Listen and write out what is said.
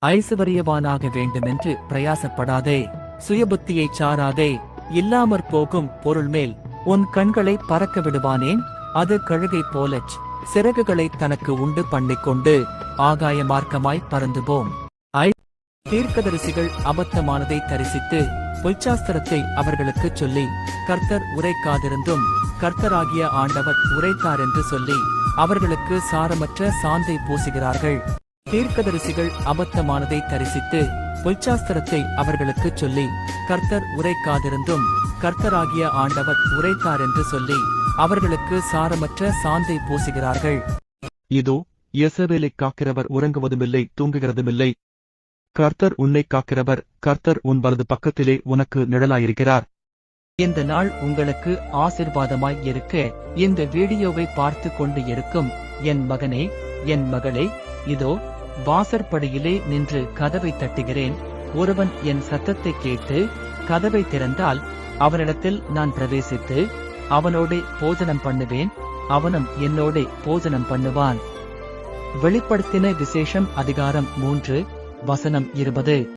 ஐசுவரியவானாக வேண்டுமென்று பிரயாசப்படாதே. சுயபுத்தியைச் சாராதே. இல்லாமற் போகும் பொருள் மேல் உன் கண்களை பறக்க விடுவானேன்? அது கழுகை போலச் சிறகுகளை தனக்கு உண்டு பண்ணிக்கொண்டு ஆகாய மார்க்கமாய் பறந்துபோம். தீர்க்கதரிசிகள் அபத்தமானதை தரிசித்து பொய்ச்சாஸ்திரத்தை அவர்களுக்குச் சொல்லி கர்த்தர் உரைக்காதிருந்தும் கர்த்தராகிய ஆண்டவர் உரைத்தாரென்று சொல்லி அவர்களுக்கு சாரமற்ற சாந்தை பூசுகிறார்கள். தீர்க்கதரிசிகள் அபத்தமானதை தரிசித்து பொய்ச்சாஸ்திரத்தை அவர்களுக்குச் சொல்லி கர்த்தர் உரைக்காதிருந்தும் கர்த்தராகிய ஆண்டவர் உரைத்தாரென்று சொல்லி அவர்களுக்கு சாரமற்ற சாந்தை பூசுகிறார்கள். இதோ யெசபேலைக் காக்கிறவர் உறங்குவதுமில்லை, தூங்குகிறதுமில்லை. கர்த்தர் உன்னைக் காக்கிறவர். கர்த்தர் உன் வலது பக்கத்திலே உனக்கு நிழலாயிருக்கிறார். இந்த நாள் உங்களுக்கு ஆசீர்வாதமாய் இருக்க இந்த வீடியோவை பார்த்து கொண்டு இருக்கும் என் மகனே, என் மகளே, இதோ வாசற்படியிலே நின்று கதவை தட்டுகிறேன். ஒருவன் என் சத்தத்தை கேட்டு கதவை திறந்தால் அவனிடத்தில் நான் பிரவேசித்து அவனோடே போஜனம் பண்ணுவேன், அவனும் என்னோடே போஜனம் பண்ணுவான். வெளிப்படுத்தின விசேஷம் அதிகாரம் 3 வசனம் 20.